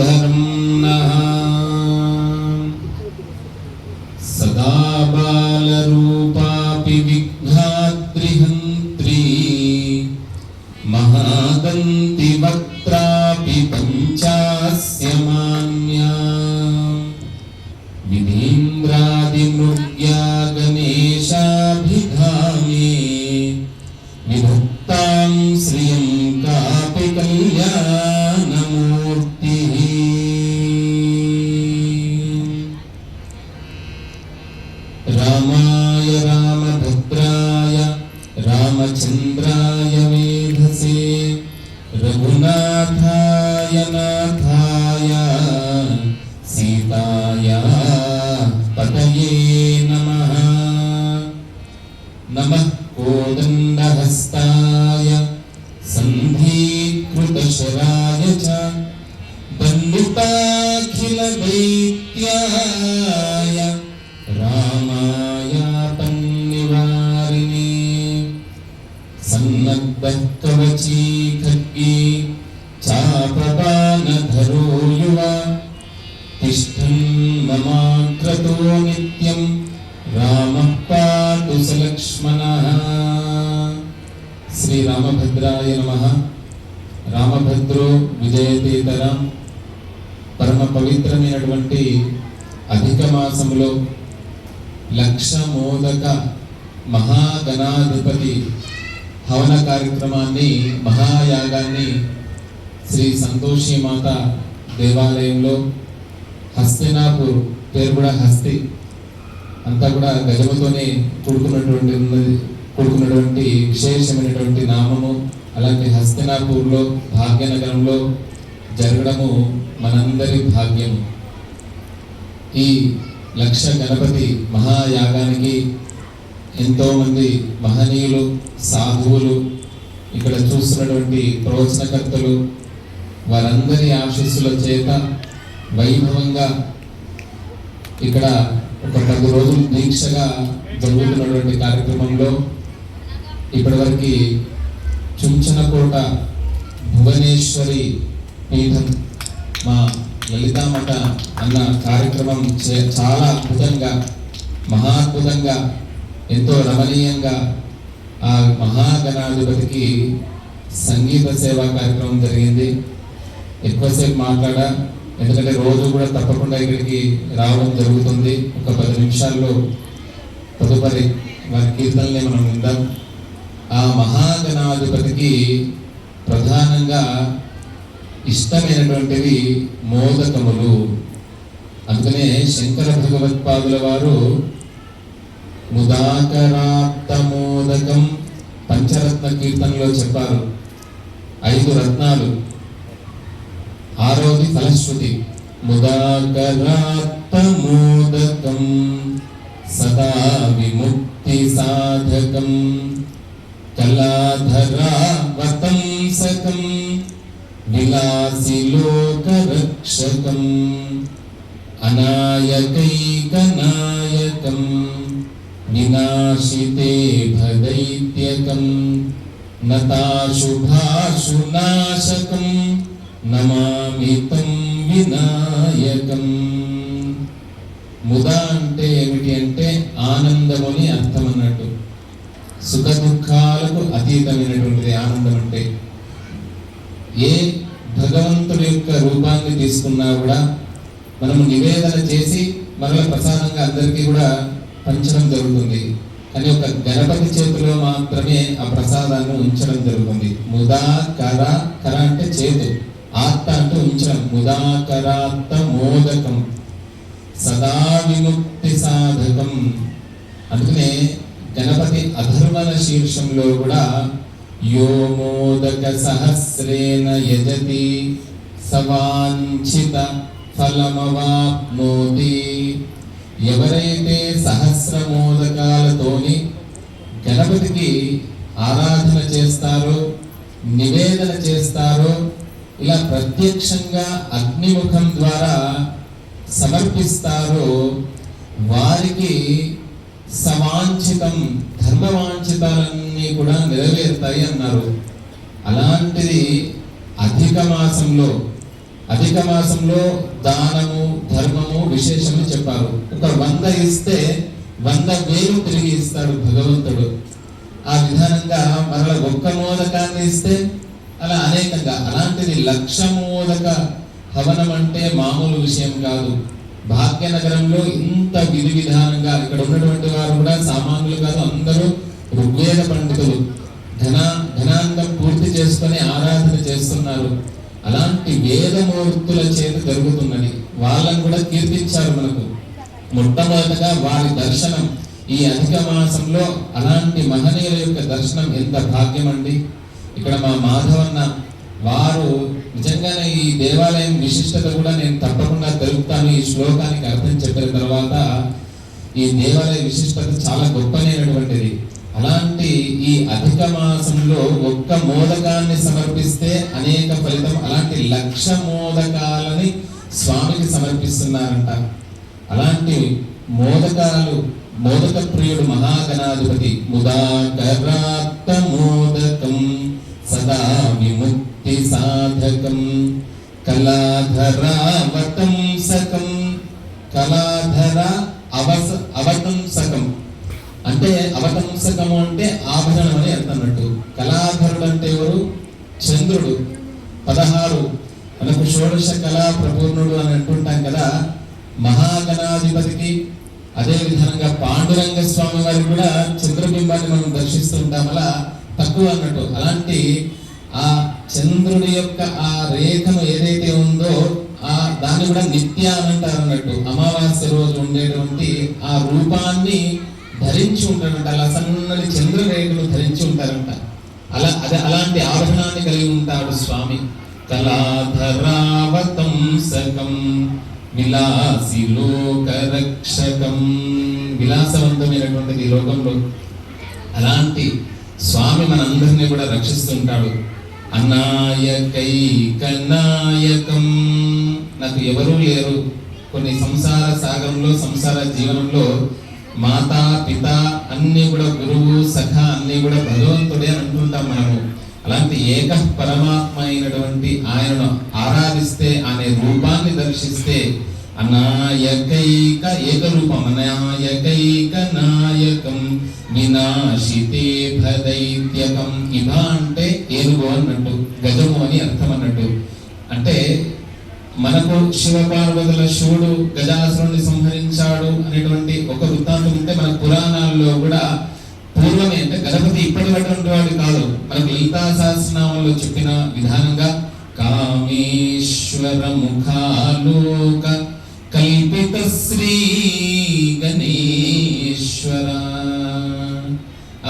धरं नः सदा बालरूपापि विघ्नाद्रिहन्त्री महादन्ति वक्त्रापि पञ्चास्य मान्या विधीन्द्रादिमृग्या गणेशाभिधामे विभक्तां श्रियं कापि कल्याणमूर्तिः। रामाय रामभद्राय रामचन्द्राय वेधसे रघुनाथाय नाथाय सीताया पतये नमः। नमः कोदण्डहस्ताय सन्धीकृतशराय च दण्डिताखिलदैत्याय रामाय पन्निवारिणे सन्नद्धकवची खड्गे चापपानधरो युवा तिष्ठन् ममाक्रतो नित्यं रामः पातु सलक्ष्मणः। శ్రీ రామభద్రాయ నమః। రామభద్రో విజయతేతరం। పరమ పవిత్రమైనటువంటి అధిక మాసంలో లక్ష మోదక మహాగణాధిపతి హవన కార్యక్రమాన్ని మహాయాగాన్ని శ్రీ సంతోషి మాత దేవాలయంలో హస్తినాపూర్ పేరు కూడా హస్తి అంతా కూడా గజముతోనే కూడుకున్నటువంటి విశేషమైనటువంటి నామము. అలాంటి హస్తినాపూర్లో భాగ్యనగరంలో జరగడము మనందరి భాగ్యం. ఈ లక్ష గణపతి మహాయాగానికి ఎంతోమంది మహనీయులు సాధువులు ఇక్కడ చూస్తున్నటువంటి ప్రవచనకర్తలు వారందరి ఆశీస్సుల చేత వైభవంగా ఇక్కడ ఒక 10 రోజులు దీక్షగా జరుగుతున్నటువంటి కార్యక్రమంలో ఇప్పటివరకు చుంచనకోట భువనేశ్వరి పీఠం మా లలితామఠ అన్న కార్యక్రమం చాలా అద్భుతంగా మహాద్భుతంగా ఎంతో రమణీయంగా ఆ మహాగణాధిపతికి సంగీత సేవా కార్యక్రమం జరిగింది. ఎక్కువసేపు మాట్లాడా, ఎందుకంటే రోజు కూడా తప్పకుండా ఇక్కడికి రావడం జరుగుతుంది. ఒక 10 నిమిషాల్లో తదుపరి వారి కీర్తనల్ని మనం విందాం. ఆ మహాగణాధిపతికి ప్రధానంగా ఇష్టమైనటువంటివి మోదకములు. అందుకనే శంకర భగవత్పాదుల వారు ముదాకరాప్త మోదకం పంచరత్న కీర్తనలో చెప్పారు. 5 రత్నాలు. 6వది ఫలశ్రుతి. ముదాకరాప్త మోదకం సదా విముక్తి సాధకం కళాధరావతంసకం విలాసి లోకరక్షకం అనాయకైకనాయకం వినాశితే భదైత్యకం నతాశుభాశునాశకం నమామి తం వినాయకం. ముద అంటే ఏమిటి అంటే ఆనందముని అర్థం అన్నట్టు. సుఖ దుఃఖాలకు అతీతమైనటువంటిది ఆనందం అంటే. ఏ భగవంతుడి యొక్క రూపాన్ని తీసుకున్నా కూడా మనము నివేదన చేసి మరల ప్రసాదంగా అందరికీ కూడా పంచడం జరుగుతుంది. కానీ ఒక గణపతి చేతిలో మాత్రమే ఆ ప్రసాదాన్ని ఉంచడం జరుగుతుంది. ముదా కర, కర అంటే చేతు, ఆత్త అంటే ఉంచడం. ముదాకరాత్త మోదకం సదా విముక్తి సాధకం. అందుకనే గణపతి అధర్వణ శీర్షంలో కూడా యో మోదక సహస్రేణ యజతి సవాంఛిత ఫలమవాప్నోతి. ఎవరైతే సహస్ర మోదకాలతోని గణపతికి ఆరాధన చేస్తారో, నివేదన చేస్తారో, ఇలా ప్రత్యక్షంగా అగ్నిముఖం ద్వారా సమర్పిస్తారో వారికి సవాంఛితం, ధర్మవాంఛితాలన్నీ కూడా నెరవేరుతాయి అన్నారు. అలాంటిది అధిక మాసంలో అధిక మాసంలో దానము ధర్మము విశేషమని చెప్పారు. ఒక 100 ఇస్తే 100,000 తిరిగి ఇస్తాడు భగవంతుడు. ఆ విధానంగా మరల ఒక్క మోదకాన్ని ఇస్తే అలా అనేకంగా, అలాంటిది 1,00,000 మోదక హవనం అంటే మామూలు విషయం కాదు. భాగ్యనగరంలో ఇంత విధి విధానంగా ఇక్కడ ఉన్నటువంటి వారు కూడా సామాన్యులు కాదు, అందరూ ఋగ్వేద పండితులు ఘనాంగం పూర్తి చేసుకొని ఆరాధన చేస్తున్నారు. అలాంటి వేదమూర్తుల చేత జరుగుతున్నది. వాళ్ళని కూడా కీర్తించారు మనకు. మొట్టమొదటగా వారి దర్శనం ఈ అధిక మాసంలో, అలాంటి మహనీయుల యొక్క దర్శనం ఎంత భాగ్యం అండి. ఇక్కడ మా మాధవన్న వారు నిజంగానే ఈ దేవాలయం విశిష్టత కూడా నేను తప్పకుండా తెలుపుతాను. ఈ శ్లోకానికి అర్థం చెప్పిన తర్వాత ఈ దేవాలయ విశిష్టత చాలా గొప్పనైనటువంటిది. అలాంటి ఈ అధిక మాసంలో ఒక్క మోదకాన్ని సమర్పిస్తే అనేక ఫలితం. అలాంటి 1,00,000 మోదకాలని స్వామికి సమర్పిస్తున్నారంట. అలాంటి మోదకాలు, మోదక ప్రియుడు మహాగణాధిపతి. ముదాకరాత్త మోదకం సదా విముక్తి సాధకం కళాధరావతంసకం. కళాధర అవతంసకం అంటే, అవతంసకము అంటే ఆభరణం అని అర్థమన్నట్టు. కళాధరుడు అంటే ఎవరు? చంద్రుడు. 16 మనకు షోడశ కళా ప్రపూర్ణుడు అని అంటుంటాం కదా. మహాగణాధిపతికి, అదే విధంగా పాండురంగ స్వామి వారికి కూడా చంద్రబింబాన్ని మనం దర్శిస్తుంటాం. అలా తక్కువ అన్నట్టు. అలాంటి ఆ చంద్రుడి యొక్క ఆ రేఖను ఏదైతే ఉందో దాన్ని కూడా నిత్య అని అంటారు అన్నట్టు. అమావాస్య రోజు ఉండేటువంటి ఆ రూపాన్ని ధరించి ఉంటారంట. అలా సన్నని చంద్రరేఖను ధరించి ఉంటారంట. అలాంటి ఆభరణాన్ని కలిగి ఉంటాడు స్వామి. కళాధరావతంసకం విలాసి లోకరక్షకం. విలాసవంతమైనటువంటిది లోకంలో. అలాంటి స్వామి మనందరినీ కూడా రక్షిస్తుంటాడు. అనాయకైకనాయకం. నాకు ఎవరూ లేరు. కొన్ని సంసార సాగరంలో, సంసార జీవనంలో మాతా పిత అన్ని కూడా, గురువు సఖ అన్ని కూడా భగవంతుడే అంటుంటాం మనము. అలాంటి ఏక పరమాత్మ అయినటువంటి ఆయనను ఆరాధిస్తే, అనే రూపాన్ని దర్శిస్తే అనాయకైక ఏకరూపం, అనాయకైక నాయకం వినాశితే భదైత్యకం. ఇభ అంటే ఏనుగు అన్నట్టు, గజము అని అర్థం అన్నట్టు. అంటే మనకు శివపార్వతుల శివుడు గజాసురుణ్ణి సంహరించాడు అనేటువంటి ఒక వృత్తాంతం ఉంటే మన పురాణాల్లో కూడా పూర్వమే, అంటే గణపతి ఇప్పటిటువంటి వాడు కాదు. మనకు లలితా సహస్రనామంలో చెప్పిన విధానంగా కామేశ్వర ముఖాలోక కల్పిత శ్రీ గణేశ్వర.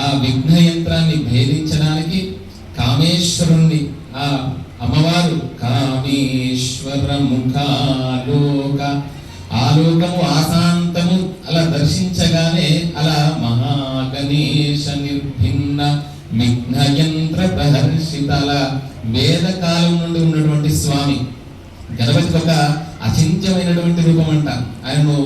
ఆ విఘ్న యంత్రాన్ని భేదించడానికి కామేశ్వరుణ్ణి, ఆ అమ్మవారు కామేశ్వర ముఖాలోక, ఆలోకము ఆశాంతము అలా దర్శించగానే అలా మహాగణేశ నిర్భిన్న విఘ్నయంత్ర ప్రహర్షిత. అలా వేదకాలం నుండి ఉన్నటువంటి స్వామి గణపతికి ఒక అచింత్యమైనటువంటి రూపం అంట. ఆయనను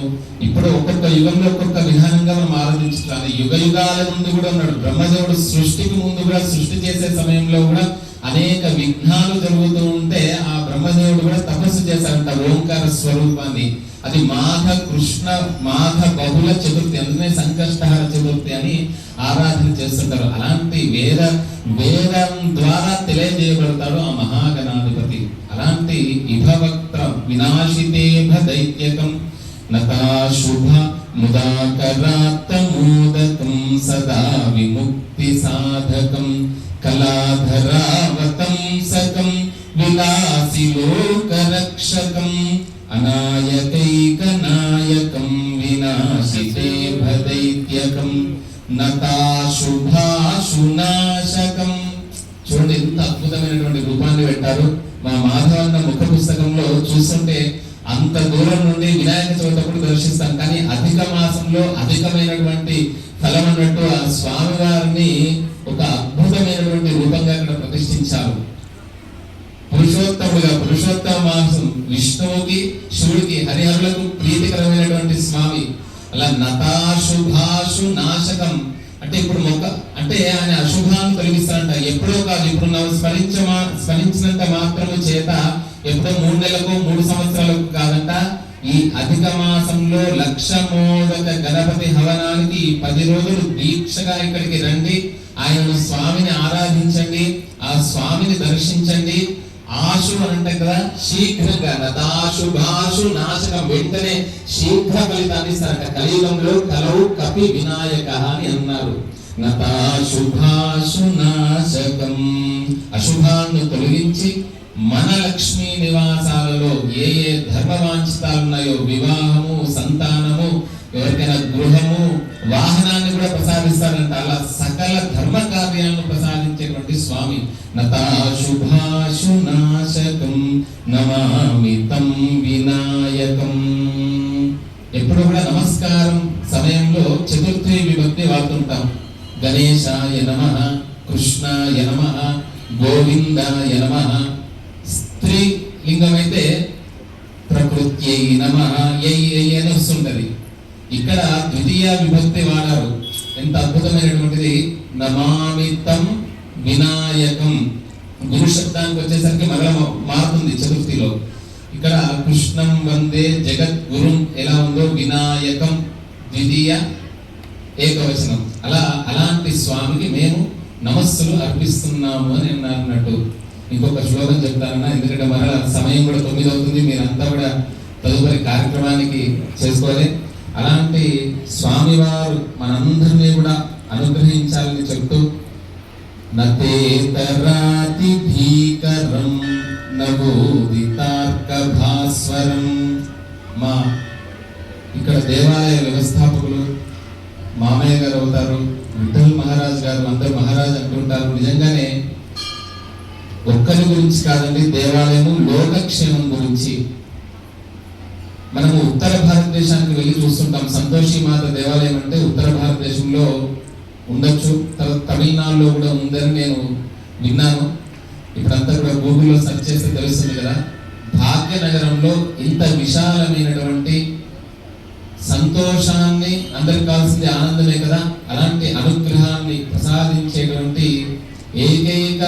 ఇప్పుడు ఒక్కొక్క యుగంలో ఒక్కొక్క విధానంగా మనం ఆరాధించుతాం. యుగ యుగాల నుండి కూడా ఉన్నాడు. బ్రహ్మదేవుడు సృష్టికి ముందు కూడా, సృష్టి చేసే సమయంలో కూడా అనేక విఘ్నాలు జరుగుతూ ఉంటే ఆ బ్రహ్మదేవుడు కూడా తపస్సు చేశారంట ఓంకార స్వరూపాన్ని. అది మాఘ బహుళ చతుర్థి, అందుకనే సంకష్టహార చతుర్థి అని ఆరాధన చేస్తుంటారు. అలాంటి వేదం ద్వారా తెలియజేయబడతాడు ఆ మహాగణాధిపతి. అలాంటి ఇభవక్త్ర వినాశితే భదైత్యకం నతాశుభ ముదాకరాత్త మోదకం సదా విముక్తి సాధకం కళాధరావతంసకం విలాసి లోకరక్షకం అనాయకైకనాయకం వినాశితే భదైత్యకం నతాశుభాశునాశకం. చూడండి ఎంత అద్భుతమైనటువంటి రూపాన్ని పెట్టారు. మా మాధవన్న ముఖ పుస్తకంలో చూస్తుంటే అంత దూరం నుండి వినాయక చవితి దర్శిస్తాం, కానీ అధిక మాసంలో అధికమైనటువంటి ఫలం అన్నట్టు ఆ స్వామి వారిని ఒక అద్భుతమైనటువంటి రూపంగా ఇక్కడ ప్రతిష్ఠించారు. పురుషోత్తముడుగా, పురుషోత్తమ మాసం విష్ణువుకి, శివుడికి, హరిహరులకు ప్రీతికరమైనటువంటి స్వామి. అలా నతాశుభాషు నాశకం అంటే ఇప్పుడు అంటే ఆయన అశుభాన్ని తొలగిస్తాడంట. ఎప్పుడో కాదు, ఇప్పుడు స్మరించినంత మాత్రము చేత ఎప్పుడో 3 నెలలకు 3 సంవత్సరాలకు కాదంట. ఈ అధిక మాసంలో 1,00,000 మోదక గణపతి హవనానికి 10 రోజులు దీక్షగా ఇక్కడికి రండి. ఆయనను స్వామిని ఆరాధించండి, ఆ స్వామిని దర్శించండి. ఆశు అంటే కదా శీఘ్రంగా, నతాశుభాషు నాశకం, వెంటనే శీఘ్ర ఫలితాన్ని ఇస్తారంట. కలియుగంలో కలవు కపి వినాయక అని అన్నారు. నతాశుభాషు నాశకం, అశుభాన్ని తొలగించి మన లక్ష్మీ నివాసాలలో ఏ ఏ ధర్మవాంఛితాలు ఉన్నాయో, వివాహము, సంతానము, ఎవరికైనా గృహము, వాహనాన్ని కూడా ప్రసాదిస్తారంట. అలా సకల ధర్మ కార్యాలను ప్రసాదించేటువంటి స్వామి. నతాశుభాషు నాశకం నమామి తం వినాయకం. ఎప్పుడు కూడా నమస్కారం సమయంలో చతుర్థి విభక్తి వాడుతుంటాం. గణేశాయ నమః, కృష్ణాయ నమః, గోవిందాయ నమః. స్త్రీ లింగం అయితే ప్రకృత్యై నమః అని వస్తుంటది. ఇక్కడ ద్వితీయ విభక్తి వాడారు. ఎంత అద్భుతమైనటువంటిది. నమామి తం వినాయకం. గురు శబ్దానికి వచ్చేసరికి మరలా మారుతుంది చతుర్థిలో. ఇక్కడ కృష్ణం వందే జగద్గురుం ఎలా ఉందో వినాయకం ద్వితీయ ఏకవచనం. అలాంటి స్వామికి మేము నమస్సులు అర్పిస్తున్నాము అని అన్నట్టు. ఇంకొక శ్లోకం చెప్తానన్నా, ఎందుకంటే మరలా సమయం కూడా 9 అవుతుంది. మీరంతా కూడా తదుపరి కార్యక్రమానికి చేసుకోవాలి. అలాంటి స్వామివారు మనందరినీ కూడా అనుగ్రహించాలని చెప్తూ, నతేతరాతి భీకరం నవోదితార్క భాస్వరం. మా ఇక్కడ దేవాలయ వ్యవస్థాపకులు మామయ్య గారు అవుతారు, విఠల్ మహారాజ్ గారు, అందరు మహారాజ్ అంటుంటారు. నిజంగానే ఒక్కరి గురించి కాదండి, దేవాలయము లోకక్షేమం గురించి. మనము ఉత్తర భారతదేశానికి వెళ్ళి చూస్తుంటాం. సంతోషి మాత దేవాలయం అంటే ఉత్తర భారతదేశంలో ఉండొచ్చు, తమిళనాడులో కూడా ఉందని నేను విన్నాను. ఇప్పుడంతా కూడా గూగుల్లో సెర్చ్ చేస్తే తెలుస్తుంది కదా. భాగ్యనగరంలో ఇంత విశాలమైనటువంటి సంతోషాన్ని, అందరికి కావాల్సింది ఆనందమే కదా, అలాంటి అనుగ్రహాన్ని ప్రసాదించేటువంటి ఏకైక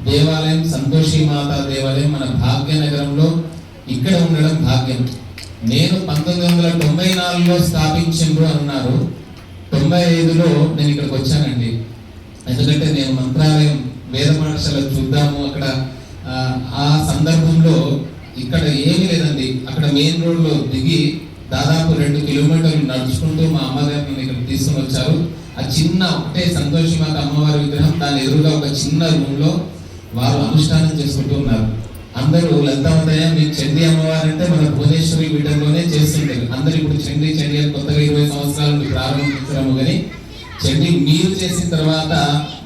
దేవాలయం సంతోషి మాత దేవాలయం మన భాగ్యనగరంలో ఇక్కడ ఉండడం భాగ్యం. నేను 1994లో స్థాపించిండ్రు అన్నారు. 95లో నేను ఇక్కడికి వచ్చానండి. ఎందుకంటే నేను మంత్రాలయం వేద పాఠశాల చూద్దాము అక్కడ. ఆ సందర్భంలో ఇక్కడ ఏమీ లేదండి. అక్కడ మెయిన్ రోడ్లో దిగి దాదాపు 2 కిలోమీటర్లు నడుచుకుంటూ మా అమ్మగారిని ఇక్కడ తీసుకుని వచ్చారు. ఆ చిన్న ఒకటే సంతోషి మాత అమ్మవారి విగ్రహం, దాని ఎదురుగా ఒక చిన్న రూమ్ లో వారు అనుష్ఠానం చేసుకుంటూ ఉన్నారు. అందరూ లలితామదయ మీకు చండీ అమ్మవారు అంటే మన భువనేశ్వరి వీటంలోనే చేస్తుంటారు. అందరు ఇప్పుడు చండీ అని కొత్తగా 20 సంవత్సరాల నుండి ప్రారంభించడము. కానీ చండీ మీరు చేసిన తర్వాత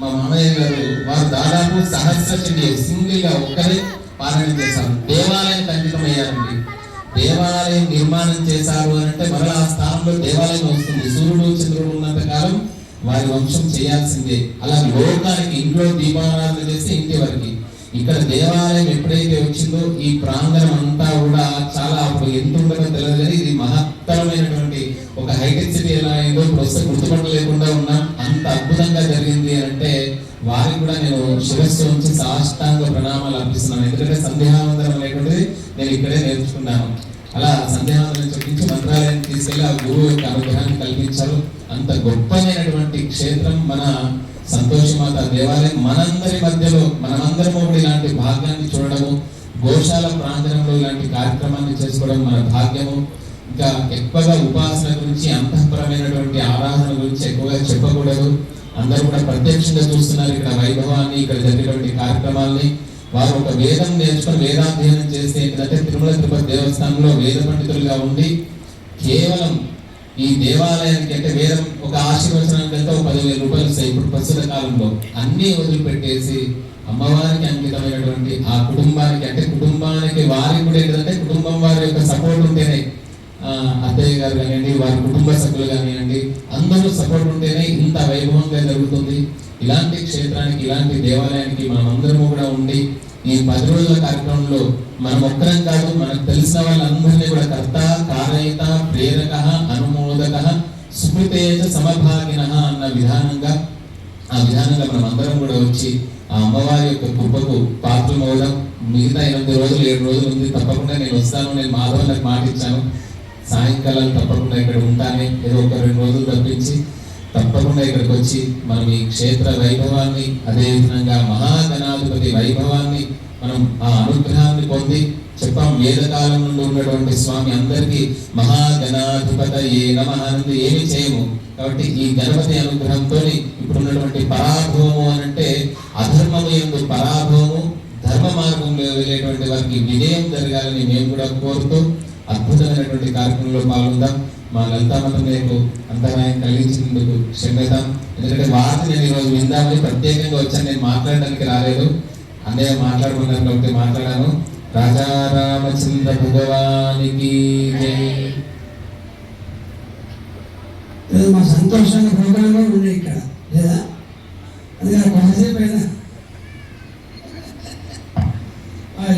మా మామయ్య గారు వారు దాదాపు సహస్ర చండీ సింగిల్ గా ఒక్కరే పారాయణ చేశారు. దేవాలయానికి అంకితం అయ్యారండి. దేవాలయం నిర్మాణం చేశారు అని అంటే మరలా ఆ స్థానంలో దేవాలయం వస్తుంది. సూర్యుడు చంద్రుడు ఉన్నంత కాలం వారి వంశం చేయాల్సిందే. అలా లోకానికి ఇంట్లో దీపారాధన చేసి ఇంటి వరకు. ఇక్కడ దేవాలయం ఎప్పుడైతే వచ్చిందో ఈ ప్రాంగణం అంతా కూడా చాలా, అప్పుడు ఎంత ఉండదో తెలియదు కానీ ఇది మహత్తరమైనటువంటి ఒక హైటెక్ సిటీ ఎలా అయిందో ఇప్పుడు వస్తే గుర్తుపట్టలేకుండా ఉన్నాం. అంత అద్భుతంగా జరిగింది అంటే వారికి కూడా నేను శిరస్సు ఉంచి సాష్టాంగ ప్రణామాలు అర్పిస్తున్నాను. ఎందుకంటే సంధ్యావందనం అనేటువంటిది నేను ఇక్కడే నేర్చుకున్నాను. అలా సంధ్యావందనం చెప్పించి మంత్రాలయాన్ని తీసుకెళ్లి ఆ గురువు యొక్క అనుగ్రహాన్ని కల్పించారు. అంత గొప్పమైనటువంటి క్షేత్రం మన సంతోషి మాత దేవాలయం. మనందరి మధ్యలో మనమందరము కూడా ఇలాంటి భాగ్యాన్ని చూడడము, గోశాల ప్రాంగణంలో ఇలాంటి కార్యక్రమాన్ని చేసుకోవడం మన భాగ్యము. ఇంకా ఎక్కువగా ఉపాసన గురించి, అంతఃపరమైనటువంటి ఆరాధన గురించి ఎక్కువగా చెప్పకూడదు. అందరూ కూడా ప్రత్యక్షంగా చూస్తున్నారు ఇక్కడ వైభవాన్ని, ఇక్కడ జరిగేటువంటి కార్యక్రమాల్ని. వారు ఒక వేదం నేర్చుకుని వేదాధ్యయనం చేస్తే ఏంటంటే తిరుమల తిరుపతి దేవస్థానంలో వేద పండితులుగా ఉండి కేవలం ఈ దేవాలయానికి అంటే వేదం ఒక ఆశీర్వచనానికి వెళ్తే 10,000 రూపాయలు వస్తాయి ఇప్పుడు ప్రస్తుత కాలంలో. అన్ని వదిలిపెట్టేసి అమ్మవారికి అంకితమైనటువంటి ఆ కుటుంబానికి, అంటే కుటుంబానికి వారికి కూడా ఏంటంటే కుటుంబం వారి యొక్క సపోర్ట్ ఉంటేనే, అత్తయ్య గారు కానివ్వండి, వారి కుటుంబ సభ్యులు కానివ్వండి, అందరూ సపోర్ట్ ఉంటేనే ఇంత వైభవంగా జరుగుతుంది. ఇలాంటి క్షేత్రానికి, ఇలాంటి దేవాలయానికి మనం అందరము కూడా ఉండి ఈ 10 రోజుల కార్యక్రమంలో మనం ఒక్కరం కాదు, మనకు తెలిసిన వాళ్ళందరినీ కూడా కర్త, కారయిత, ప్రేరక, అనుమోదక, సుకృతేజ సమభాగిన అన్న విధానంగా మనం అందరం కూడా వచ్చి ఆ అమ్మవారి యొక్క కృపకు పాత్రమవడం. మిగతా 8 రోజులు 7 రోజులు ఉంది, తప్పకుండా నేను వస్తాను. నేను మాధవన్నకు మాట ఇచ్చాను, సాయంకాలం తప్పకుండా ఇక్కడ ఉంటానే, ఏదో ఒక 2 రోజులు తప్పించి తప్పకుండా ఇక్కడికి వచ్చి మనం ఈ క్షేత్ర వైభవాన్ని, అదేవిధంగా మహాగణాధిపతి వైభవాన్ని, మనం ఆ అనుగ్రహాన్ని పొంది చెప్పాం. వేదకాలం నుండి ఉన్నటువంటి స్వామి అందరికీ మహాగణాధిపతయే నమః అనేది ఏమి చేయము. కాబట్టి ఈ గణపతి అనుగ్రహంతో ఇప్పుడున్నటువంటి పరాభవము అనంటే అధర్మము యందు పరాభవము, ధర్మ మార్గంలో వెళ్ళేటువంటి వారికి విజయం జరగాలని మేము కూడా కోరుతూ అద్భుతమైనటువంటి కార్యక్రమంలో పాల్గొందాం. మా లలితామంత్రులకు అంతరాయం కలిగించినందుకు క్షమిద్దాం. ఎందుకంటే వారిని నేను ఈరోజు విందామని ప్రత్యేకంగా వచ్చాను, నేను మాట్లాడడానికి రాలేదు. అన్నయ్య మాట్లాడుకున్నారు కాబట్టి మాట్లాడాను. రాజా రామచంద్ర భగవానికి మా సంతోషంగా ప్రోగ్రాంలో ఉండే ఇక్కడ లేదా అది నాకు కొంతసేపు అయినా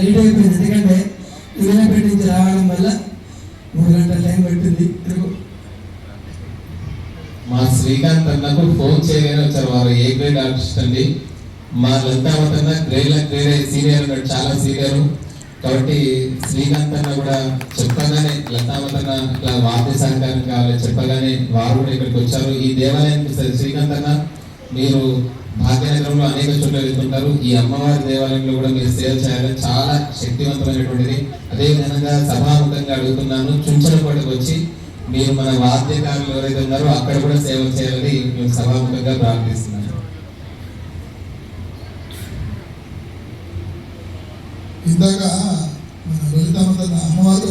లేట్ అయిపోయింది. ఎందుకంటే ఇళ్ళపేట నుంచి రావడం వల్ల 3 గంటల టైం పట్టింది. మా శ్రీకాంత్ అన్నకు ఫోన్ చేయగానే వచ్చారు. వారు ఏ గ్రేడ్ ఆర్టిస్ట్ అండి. మా లలితావత్ అన్న గ్రేడ్ సీనియర్ ఉన్నాడు, చాలా సీనియర్. కాబట్టి శ్రీకాంత్ అన్న కూడా చెప్పగానే లలితావత్ అన్న ఇట్లా వాద్య సహకారం కావాలి చెప్పగానే వారు కూడా ఇక్కడికి వచ్చారు. ఈ దేవాలయానికి శ్రీకాంత్ అన్న మీరు భాగ్యనగరంలో అనేక చోట్ల వెళ్తుంటారు, ఈ అమ్మవారి దేవాలయంలో కూడా మీరు సేవ చేయాలని చాలా శక్తివంతమైనటువంటిది. అదేవిధంగా సభాముఖంగా అడుగుతున్నాను, చుంచలకోటకు వచ్చి మీరు మన వాద్యకారులు ఎవరైతే ఉన్నారో అక్కడ కూడా సేవ చేయాలని మేము సభాముఖంగా ప్రార్థిస్తున్నాను. ఇందాక మన లలితామంత అమ్మవారితో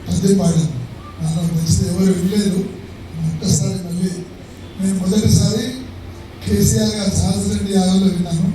పద్యం పాడాను, నాకు తెలిసి ఎవరు వినలేదు. ఒక్కసారి మళ్ళీ నేను మొదటిసారి కేసీఆర్ గారు సహస్రెడ్డి యాగంలో విన్నాను.